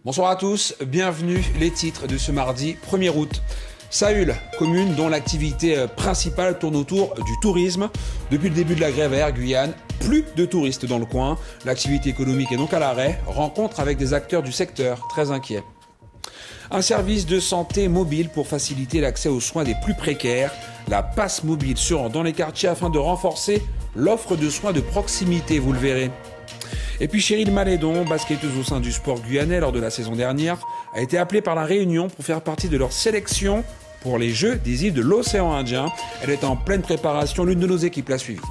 Bonsoir à tous, bienvenue, les titres de ce mardi 1er août. Saül, commune dont l'activité principale tourne autour du tourisme. Depuis le début de la grève à Air Guyane, plus de touristes dans le coin. L'activité économique est donc à l'arrêt. Rencontre avec des acteurs du secteur, très inquiets. Un service de santé mobile pour faciliter l'accès aux soins des plus précaires. La passe mobile se rend dans les quartiers afin de renforcer l'offre de soins de proximité, vous le verrez. Et puis Cheryl Malédon, basketteuse au sein du sport guyanais lors de la saison dernière, a été appelée par la Réunion pour faire partie de leur sélection pour les Jeux des îles de l'océan Indien. Elle est en pleine préparation, l'une de nos équipes l'a suivie.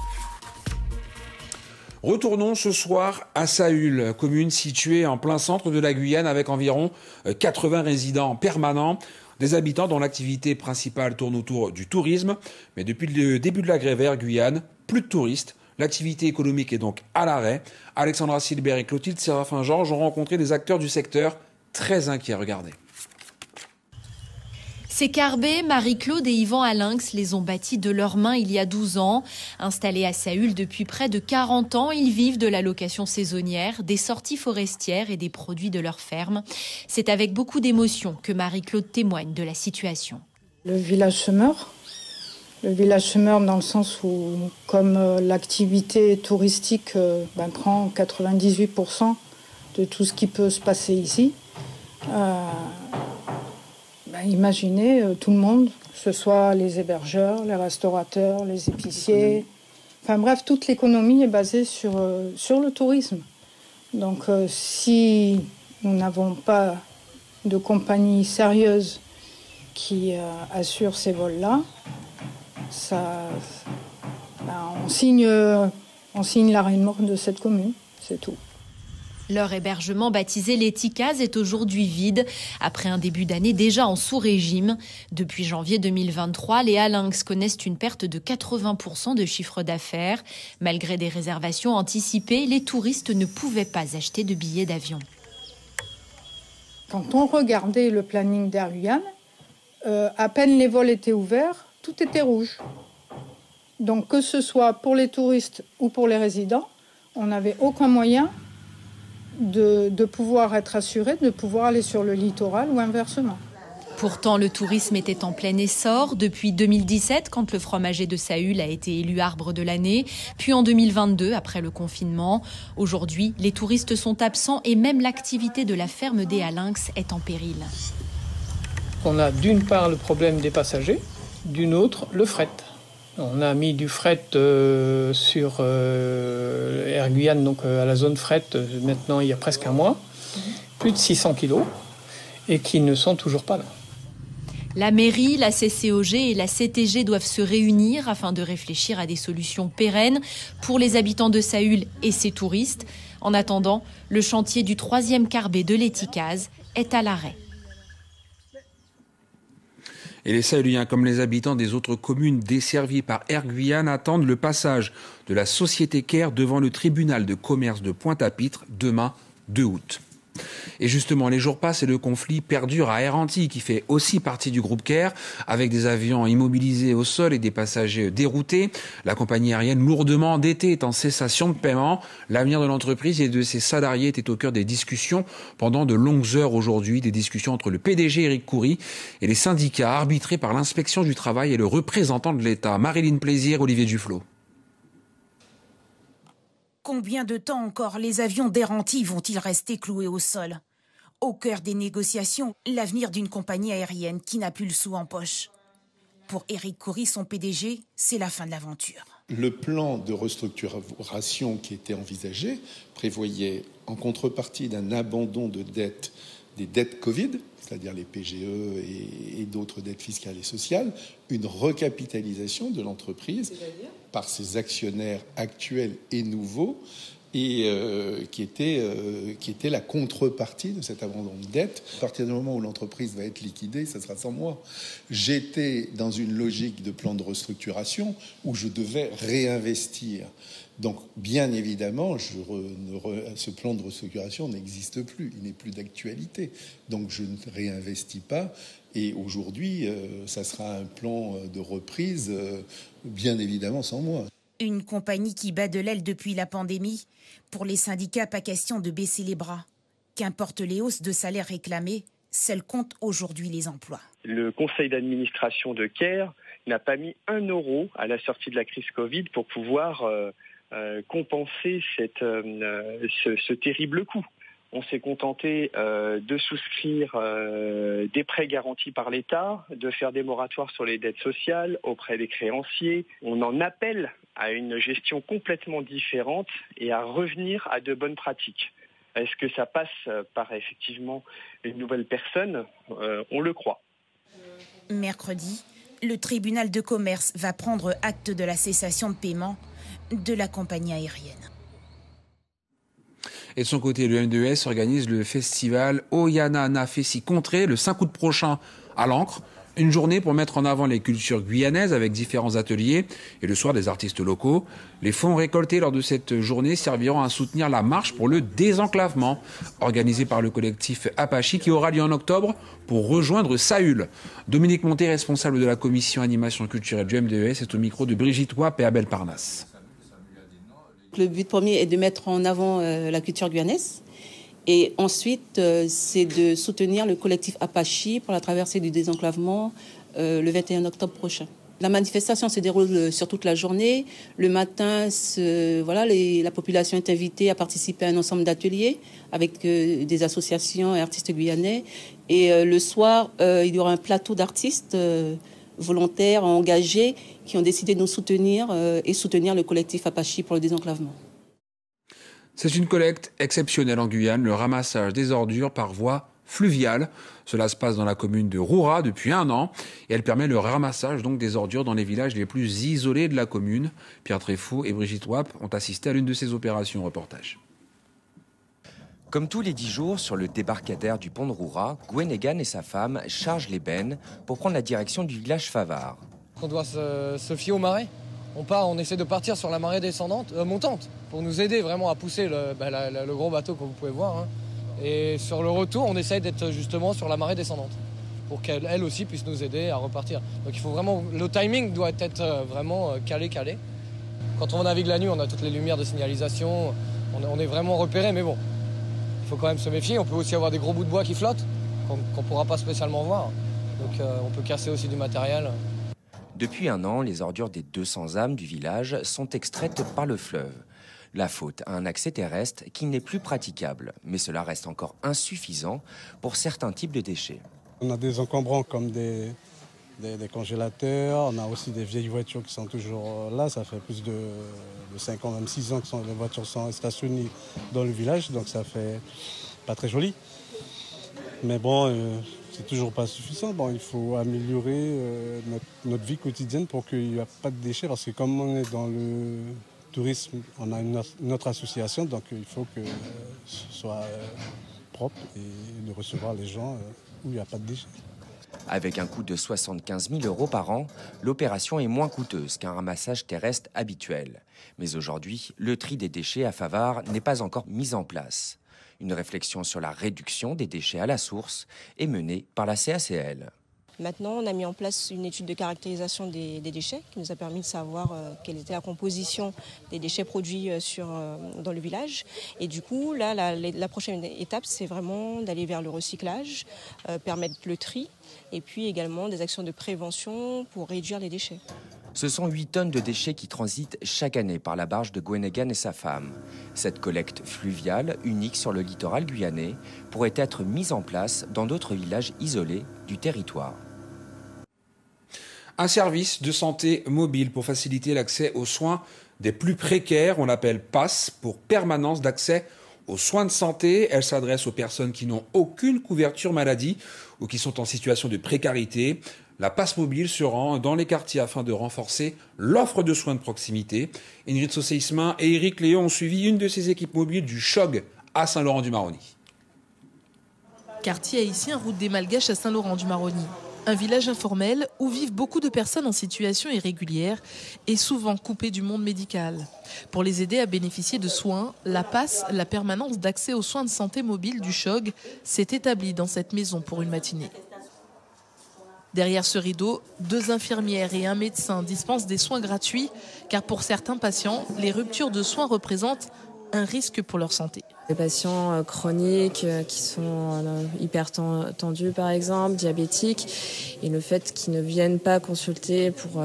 Retournons ce soir à Saül, commune située en plein centre de la Guyane avec environ 80 résidents permanents, des habitants dont l'activité principale tourne autour du tourisme. Mais depuis le début de la grève Air Guyane, plus de touristes. L'activité économique est donc à l'arrêt. Alexandra Silbert et Clotilde Séraphin-Georges ont rencontré des acteurs du secteur très inquiets. Regardez. Ces Carbet, Marie-Claude et Yvan Alinx les ont bâtis de leurs mains il y a 12 ans. Installés à Saül depuis près de 40 ans, ils vivent de la location saisonnière, des sorties forestières et des produits de leur ferme. C'est avec beaucoup d'émotion que Marie-Claude témoigne de la situation. Le village se meurt. Le village se meurt dans le sens où, comme l'activité touristique prend 98% de tout ce qui peut se passer ici, imaginez tout le monde, que ce soit les hébergeurs, les restaurateurs, les épiciers, enfin bref, toute l'économie est basée sur le tourisme. Donc si nous n'avons pas de compagnie sérieuse qui assure ces vols-là, on signe l'arrêt de mort de cette commune, c'est tout. Leur hébergement baptisé Les Ticazes est aujourd'hui vide, après un début d'année déjà en sous-régime. Depuis janvier 2023, les Alinx connaissent une perte de 80% de chiffre d'affaires. Malgré des réservations anticipées, les touristes ne pouvaient pas acheter de billets d'avion. Quand on regardait le planning d'Air Guyane, à peine les vols étaient ouverts, tout était rouge. Donc que ce soit pour les touristes ou pour les résidents, on n'avait aucun moyen de pouvoir être assuré, de pouvoir aller sur le littoral ou inversement. Pourtant, le tourisme était en plein essor depuis 2017, quand le fromager de Saül a été élu arbre de l'année, puis en 2022, après le confinement. Aujourd'hui, les touristes sont absents et même l'activité de la ferme des Alinx est en péril. On a d'une part le problème des passagers, d'une autre le fret. On a mis du fret sur Air Guyane, donc à la zone fret, maintenant il y a presque un mois, plus de 600 kilos, et qui ne sont toujours pas là. La mairie, la CCOG et la CTG doivent se réunir afin de réfléchir à des solutions pérennes pour les habitants de Saül et ses touristes. En attendant, le chantier du 3e Carbet de Les Ticazes est à l'arrêt. Et les Sahéliens, comme les habitants des autres communes desservies par Air Guyane, attendent le passage de la société Caire devant le tribunal de commerce de Pointe-à-Pitre demain 2 août. Et justement, les jours passent et le conflit perdure à Air Antilles, qui fait aussi partie du groupe Caire, avec des avions immobilisés au sol et des passagers déroutés. La compagnie aérienne lourdement endettée est en cessation de paiement. L'avenir de l'entreprise et de ses salariés était au cœur des discussions pendant de longues heures aujourd'hui, des discussions entre le PDG Éric Coury et les syndicats arbitrés par l'inspection du travail et le représentant de l'État. Marilyn Plaisir, Olivier Duflot. Combien de temps encore les avions d'Air Antilles vont-ils rester cloués au sol? Au cœur des négociations, l'avenir d'une compagnie aérienne qui n'a plus le sou en poche. Pour Éric Coury, son PDG, c'est la fin de l'aventure. Le plan de restructuration qui était envisagé prévoyait, en contrepartie d'un abandon de dettes, des dettes Covid, c'est-à-dire les PGE et d'autres dettes fiscales et sociales, une recapitalisation de l'entreprise par ses actionnaires actuels et nouveaux, et qui était la contrepartie de cet abandon de dette. À partir du moment où l'entreprise va être liquidée, ça sera sans moi. J'étais dans une logique de plan de restructuration où je devais réinvestir. Donc, bien évidemment, ce plan de restructuration n'existe plus, il n'est plus d'actualité. Donc, je ne réinvestis pas. Et aujourd'hui, ça sera un plan de reprise, bien évidemment, sans moi. Une compagnie qui bat de l'aile depuis la pandémie. Pour les syndicats, pas question de baisser les bras. Qu'importe les hausses de salaire réclamées, seuls comptent aujourd'hui les emplois. Le conseil d'administration de CARE n'a pas mis 1 euro à la sortie de la crise Covid pour pouvoir compenser ce terrible coût. On s'est contenté de souscrire des prêts garantis par l'État, de faire des moratoires sur les dettes sociales auprès des créanciers. On en appelle à une gestion complètement différente et à revenir à de bonnes pratiques. Est-ce que ça passe par effectivement une nouvelle personne ? On le croit. Mercredi, le tribunal de commerce va prendre acte de la cessation de paiement de la compagnie aérienne. Et de son côté, le M2S organise le festival Oyanana Fessi Contré le 5 août prochain à l'Ancre. Une journée pour mettre en avant les cultures guyanaises avec différents ateliers et le soir des artistes locaux. Les fonds récoltés lors de cette journée serviront à soutenir la marche pour le désenclavement organisée par le collectif Apache qui aura lieu en octobre pour rejoindre Saül. Dominique Monté, responsable de la commission animation culturelle du M2S, est au micro de Brigitte Wap et Abel Parnasse. Le but premier est de mettre en avant la culture guyanaise. Et ensuite, c'est de soutenir le collectif Apache pour la traversée du désenclavement le 21 octobre prochain. La manifestation se déroule sur toute la journée. Le matin, la population est invitée à participer à un ensemble d'ateliers avec des associations et artistes guyanais. Et le soir, il y aura un plateau d'artistes volontaires, engagés, qui ont décidé de nous soutenir et soutenir le collectif Apache pour le désenclavement. C'est une collecte exceptionnelle en Guyane, le ramassage des ordures par voie fluviale. Cela se passe dans la commune de Roura depuis 1 an et elle permet le ramassage donc des ordures dans les villages les plus isolés de la commune. Pierre Tréfaux et Brigitte Wap ont assisté à l'une de ces opérations. Reportage. Comme tous les 10 jours, sur le débarcadère du pont de Roura, Gwenegan et sa femme chargent les bennes pour prendre la direction du village Favard. On doit se fier aux marées. On essaie de partir sur la marée montante pour nous aider vraiment à pousser le gros bateau que vous pouvez voir. Hein. Et sur le retour, on essaye d'être justement sur la marée descendante pour qu'elle aussi puisse nous aider à repartir. Donc il faut vraiment, le timing doit être vraiment calé. Quand on navigue la nuit, on a toutes les lumières de signalisation, on est vraiment repéré, mais bon, il faut quand même se méfier. On peut aussi avoir des gros bouts de bois qui flottent qu'on ne pourra pas spécialement voir. Donc on peut casser aussi du matériel. Depuis 1 an, les ordures des 200 âmes du village sont extraites par le fleuve. La faute à un accès terrestre qui n'est plus praticable, mais cela reste encore insuffisant pour certains types de déchets. On a des encombrants comme des congélateurs, on a aussi des vieilles voitures qui sont toujours là, ça fait plus de 5 ans, même 6 ans que les voitures sont stationnées dans le village, donc ça fait pas très joli. Mais bon, c'est toujours pas suffisant. Bon, il faut améliorer notre vie quotidienne pour qu'il n'y ait pas de déchets, parce que comme on est dans le tourisme, on a une autre association, donc il faut que ce soit propre et de recevoir les gens où il n'y a pas de déchets. Avec un coût de 75 000 € par an, l'opération est moins coûteuse qu'un ramassage terrestre habituel. Mais aujourd'hui, le tri des déchets à Favard n'est pas encore mis en place. Une réflexion sur la réduction des déchets à la source est menée par la CACL. Maintenant, on a mis en place une étude de caractérisation des déchets qui nous a permis de savoir quelle était la composition des déchets produits dans le village. Et du coup, là, la prochaine étape, c'est vraiment d'aller vers le recyclage, permettre le tri et puis également des actions de prévention pour réduire les déchets. Ce sont 8 tonnes de déchets qui transitent chaque année par la barge de Gwenegan et sa femme. Cette collecte fluviale, unique sur le littoral guyanais, pourrait être mise en place dans d'autres villages isolés du territoire. Un service de santé mobile pour faciliter l'accès aux soins des plus précaires. On l'appelle PASS pour permanence d'accès aux soins de santé. Elle s'adresse aux personnes qui n'ont aucune couverture maladie ou qui sont en situation de précarité. La PASS mobile se rend dans les quartiers afin de renforcer l'offre de soins de proximité. Ingrid Saucé-Ismin et Éric Léon ont suivi une de ces équipes mobiles du CHOG à Saint-Laurent-du-Maroni. Quartier haïtien, route des Malgaches à Saint-Laurent-du-Maroni. Un village informel où vivent beaucoup de personnes en situation irrégulière et souvent coupées du monde médical. Pour les aider à bénéficier de soins, la PASS, la permanence d'accès aux soins de santé mobile du CHOG, s'est établie dans cette maison pour une matinée. Derrière ce rideau, 2 infirmières et un médecin dispensent des soins gratuits, car pour certains patients, les ruptures de soins représentent un risque pour leur santé. Les patients chroniques qui sont hyper tendus par exemple, diabétiques, et le fait qu'ils ne viennent pas consulter pour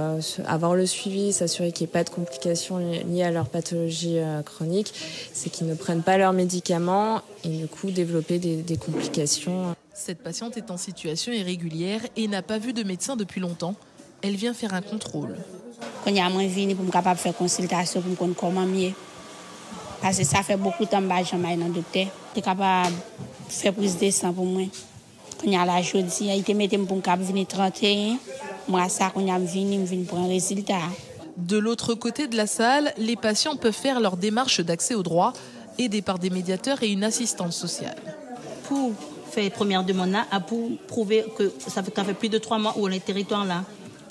avoir le suivi, s'assurer qu'il n'y ait pas de complications liées à leur pathologie chronique, c'est qu'ils ne prennent pas leurs médicaments et du coup développer des complications. Cette patiente est en situation irrégulière et n'a pas vu de médecin depuis longtemps. Elle vient faire un contrôle. Quand il y a moins venu pour me capable faire consultation pour me connaître comment mieux. Parce que ça fait beaucoup de temps que je suis dans le docteur. Je suis capable de faire prise de sang pour moi. Quand il y a la jeudi, il te met pour me venir 31. Moi, ça, quand il y a venu pour un résultat. De l'autre côté de la salle, les patients peuvent faire leur démarche d'accès au droit, aidés par des médiateurs et une assistante sociale. Pour faire les premières demandes là, pour prouver que ça fait plus de 3 mois où on est territoire là.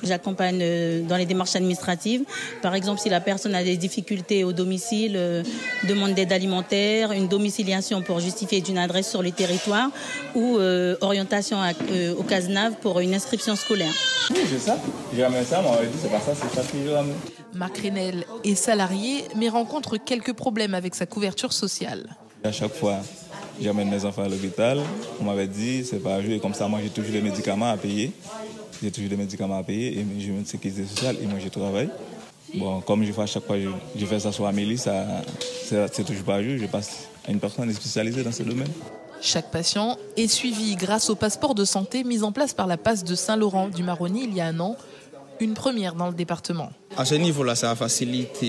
J'accompagne dans les démarches administratives. Par exemple, si la personne a des difficultés au domicile, demande d'aide alimentaire, une domiciliation pour justifier d'une adresse sur le territoire ou orientation au CASNAV pour une inscription scolaire. Oui, c'est ça. J'ai ramené ça, on m'avait dit c'est pas ça, c'est ça que j'ai ramené. Marc Renel est salarié, mais rencontre quelques problèmes avec sa couverture sociale. À chaque fois, j'amène mes enfants à l'hôpital. On m'avait dit c'est pas à jouer comme ça. Moi, j'ai toujours les médicaments à payer. J'ai toujours des médicaments à payer et j'ai une sécurité sociale et moi je travaille. Bon, comme je fais à chaque fois, je fais ça sur Amélie, c'est toujours pas juste. Je passe à une personne spécialisée dans ce domaine. Chaque patient est suivi grâce au passeport de santé mis en place par la PAS de Saint-Laurent du Maroni il y a un an, une première dans le département. À ce niveau-là, ça facilite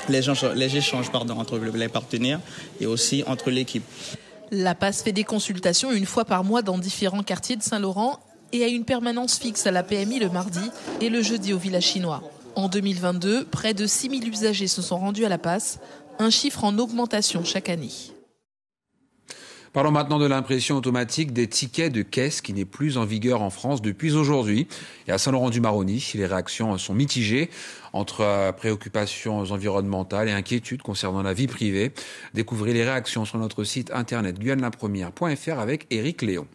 les échanges entre les partenaires et aussi entre l'équipe. La PAS fait des consultations une fois par mois dans différents quartiers de Saint-Laurent et a une permanence fixe à la PMI le mardi et le jeudi au village chinois. En 2022, près de 6 000 usagers se sont rendus à la PAS, un chiffre en augmentation chaque année. Parlons maintenant de l'impression automatique des tickets de caisse qui n'est plus en vigueur en France depuis aujourd'hui. Et à Saint-Laurent-du-Maroni, les réactions sont mitigées entre préoccupations environnementales et inquiétudes concernant la vie privée. Découvrez les réactions sur notre site internet guyanelapremière.fr avec Éric Léon.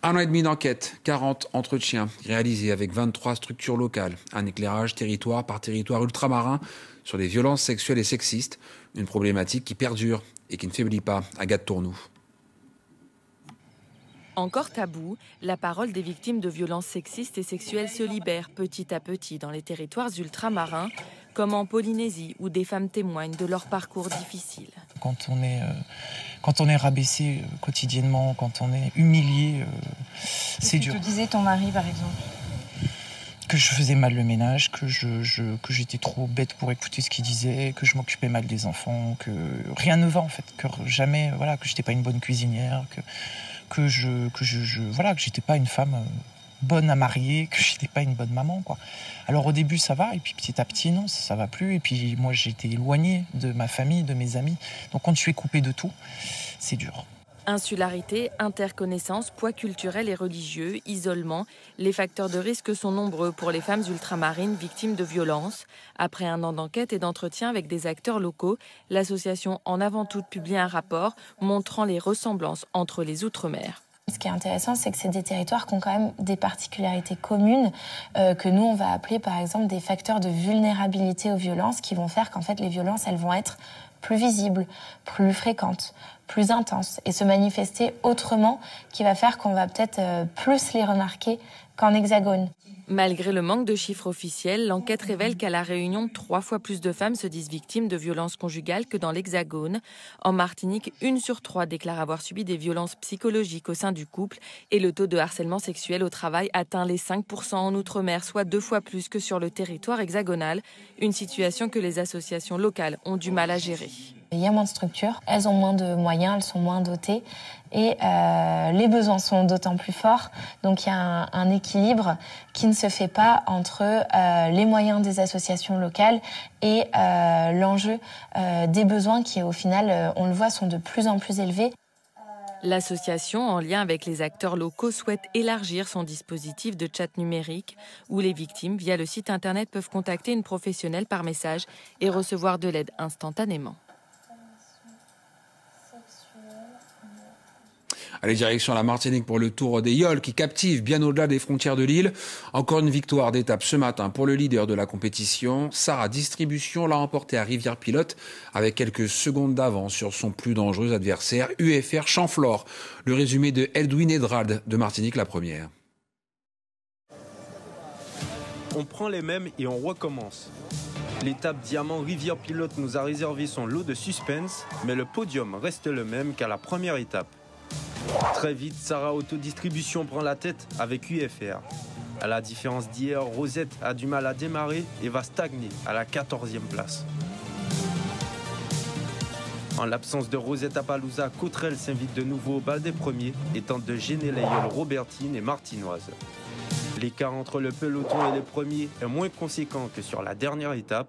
1 an et demi d'enquête, 40 entretiens réalisés avec 23 structures locales, un éclairage territoire par territoire ultramarin sur les violences sexuelles et sexistes, une problématique qui perdure et qui ne faiblit pas. Agathe Tournou. Encore tabou, la parole des victimes de violences sexistes et sexuelles se libère petit à petit dans les territoires ultramarins, comme en Polynésie, où des femmes témoignent de leur parcours difficile. Quand on est rabaissé quotidiennement, quand on est humilié, c'est dur. Que te disait ton mari, par exemple ? Que je faisais mal le ménage, que j'étais trop bête pour écouter ce qu'il disait, que je m'occupais mal des enfants, que rien ne va en fait, que jamais, voilà, que j'étais pas une bonne cuisinière, que j'étais pas une femme bonne à marier, que j'étais pas une bonne maman, quoi. Alors au début ça va, et puis petit à petit non, ça va plus, et puis moi j'ai été éloignée de ma famille, de mes amis, donc quand tu es coupé de tout, c'est dur. Insularité, interconnaissance, poids culturel et religieux, isolement, les facteurs de risque sont nombreux pour les femmes ultramarines victimes de violences. Après un an d'enquête et d'entretien avec des acteurs locaux, l'association En Avant Tout publie un rapport montrant les ressemblances entre les Outre-mer. Ce qui est intéressant, c'est que c'est des territoires qui ont quand même des particularités communes que nous, on va appeler par exemple des facteurs de vulnérabilité aux violences qui vont faire qu'en fait les violences, elles vont être plus visibles, plus fréquentes, plus intenses et se manifester autrement, qui va faire qu'on va peut-être plus les remarquer qu'en hexagone. Malgré le manque de chiffres officiels, l'enquête révèle qu'à La Réunion, 3 fois plus de femmes se disent victimes de violences conjugales que dans l'Hexagone. En Martinique, 1 sur 3 déclare avoir subi des violences psychologiques au sein du couple et le taux de harcèlement sexuel au travail atteint les 5% en Outre-mer, soit 2 fois plus que sur le territoire hexagonal, une situation que les associations locales ont du mal à gérer. Il y a moins de structures, elles ont moins de moyens, elles sont moins dotées et les besoins sont d'autant plus forts. Donc il y a un équilibre qui ne se fait pas entre les moyens des associations locales et l'enjeu des besoins qui au final, on le voit, sont de plus en plus élevés. L'association, en lien avec les acteurs locaux, souhaite élargir son dispositif de chat numérique où les victimes, via le site internet, peuvent contacter une professionnelle par message et recevoir de l'aide instantanément. Allez, direction la Martinique pour le Tour des Yoles qui captive bien au-delà des frontières de l'île. Encore une victoire d'étape ce matin pour le leader de la compétition. Sarah Distribution l'a emporté à Rivière-Pilote avec quelques secondes d'avance sur son plus dangereux adversaire, UFR Champflore. Le résumé de Eldwin Edrald de Martinique, la première. On prend les mêmes et on recommence. L'étape Diamant Rivière-Pilote nous a réservé son lot de suspense, mais le podium reste le même qu'à la première étape. Très vite, Sarah Autodistribution prend la tête avec UFR. À la différence d'hier, Rosette a du mal à démarrer et va stagner à la 14e place. En l'absence de Rosette Appaloosa, Cottrell s'invite de nouveau au bal des premiers et tente de gêner les Yoles Robertine et Martinoise. L'écart entre le peloton et les premiers est moins conséquent que sur la dernière étape.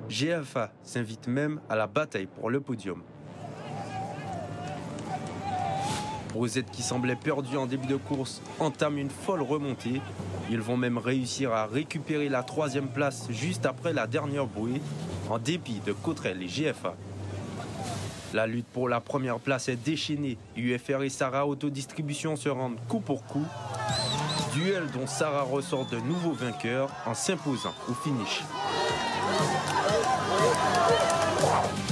GFA s'invite même à la bataille pour le podium. Rosette, qui semblait perdu en début de course, entame une folle remontée. Ils vont même réussir à récupérer la 3e place juste après la dernière bouée, en dépit de Cottrell et GFA. La lutte pour la première place est déchaînée. UFR et Sarah Autodistribution se rendent coup pour coup. Duel dont Sarah ressort de nouveaux vainqueurs en s'imposant au finish.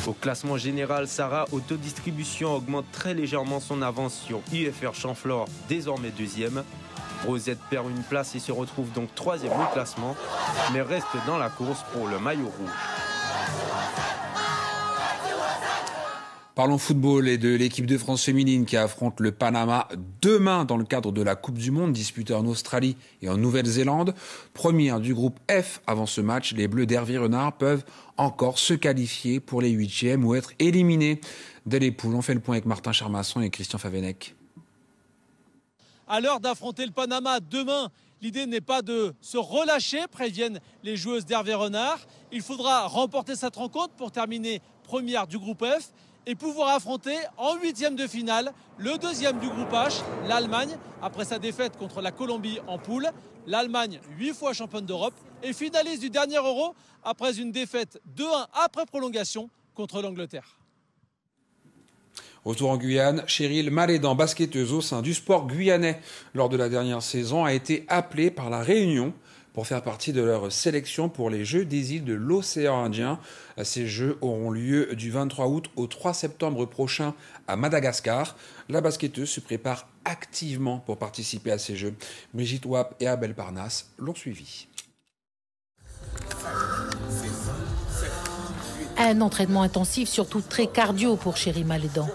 Au classement général, Sarah Autodistribution augmente très légèrement son avance sur UFR Champflore, désormais 2e. Rosette perd une place et se retrouve donc 3e au classement, mais reste dans la course pour le maillot rouge. Parlons football et de l'équipe de France féminine qui affronte le Panama demain dans le cadre de la Coupe du Monde disputée en Australie et en Nouvelle-Zélande. Première du groupe F avant ce match, les Bleus d'Hervé Renard peuvent encore se qualifier pour les 8e ou être éliminés dès les poules. On fait le point avec Martin Charmasson et Christian Favenec. À l'heure d'affronter le Panama demain, l'idée n'est pas de se relâcher, préviennent les joueuses d'Hervé Renard. Il faudra remporter cette rencontre pour terminer première du groupe F et pouvoir affronter en 8e de finale le 2e du groupe H, l'Allemagne, après sa défaite contre la Colombie en poule. L'Allemagne, 8 fois championne d'Europe, et finaliste du dernier Euro après une défaite 2-1 après prolongation contre l'Angleterre. Retour en Guyane, Cheryl Malédan, basketteuse au sein du sport guyanais lors de la dernière saison, a été appelée par la Réunion pour faire partie de leur sélection pour les Jeux des îles de l'océan Indien. Ces Jeux auront lieu du 23 août au 3 septembre prochain à Madagascar. La basketteuse se prépare activement pour participer à ces Jeux. Brigitte Wap et Abel Parnasse l'ont suivi. Un entraînement intensif, surtout très cardio pour Cheryl Malédan.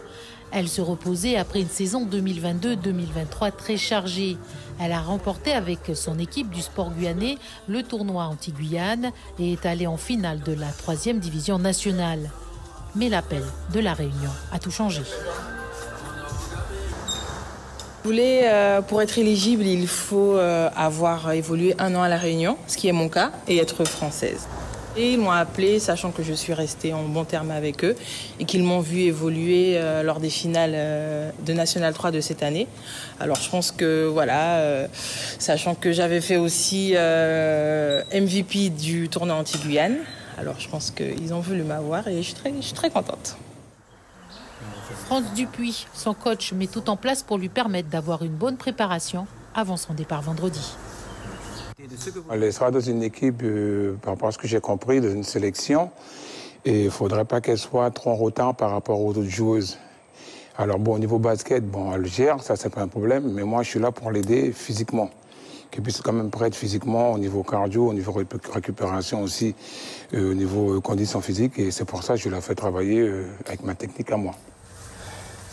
Elle se reposait après une saison 2022-2023 très chargée. Elle a remporté avec son équipe du sport guyanais le tournoi anti-Guyane et est allée en finale de la 3e division nationale. Mais l'appel de la Réunion a tout changé. Pour être éligible, il faut avoir évolué 1 an à la Réunion, ce qui est mon cas, et être française. Et ils m'ont appelée, sachant que je suis restée en bon terme avec eux et qu'ils m'ont vu évoluer lors des finales de National 3 de cette année. Alors je pense que voilà, sachant que j'avais fait aussi MVP du tournoi anti-Guyane, alors je pense qu'ils ont voulu m'avoir et je suis très contente. France Dupuis, son coach, met tout en place pour lui permettre d'avoir une bonne préparation avant son départ vendredi. L'Estrade est une équipe, par rapport à ce que j'ai compris, d'une sélection. Et il ne faudrait pas qu'elle soit trop en retard par rapport aux autres joueuses. Alors bon, au niveau basket, bon, elle gère, ça c'est pas un problème. Mais moi, je suis là pour l'aider physiquement. Qu'elle puisse quand même prête physiquement, au niveau cardio, au niveau récupération aussi, au niveau condition physique. Et c'est pour ça que je la fais travailler avec ma technique à moi.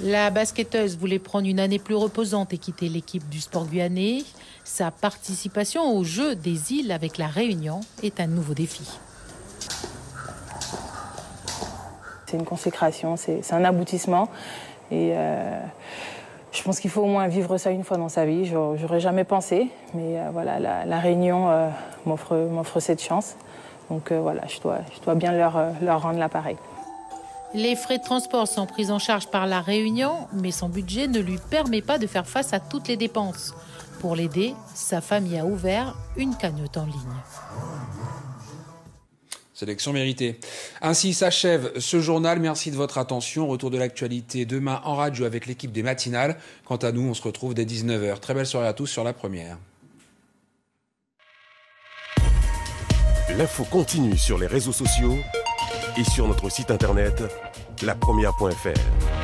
La basketteuse voulait prendre une année plus reposante et quitter l'équipe du sport guyanais. Sa participation aux Jeux des îles avec la Réunion est un nouveau défi. C'est une consécration, c'est un aboutissement. Et je pense qu'il faut au moins vivre ça une fois dans sa vie. J'aurais jamais pensé, mais voilà, la Réunion m'offre cette chance. Donc voilà, je dois bien leur rendre l'appareil. Les frais de transport sont pris en charge par la Réunion, mais son budget ne lui permet pas de faire face à toutes les dépenses. Pour l'aider, sa famille a ouvert une cagnotte en ligne. Sélection méritée. Ainsi s'achève ce journal. Merci de votre attention. Retour de l'actualité demain en radio avec l'équipe des matinales. Quant à nous, on se retrouve dès 19h. Très belle soirée à tous sur La Première. L'info continue sur les réseaux sociaux et sur notre site internet lapremière.fr.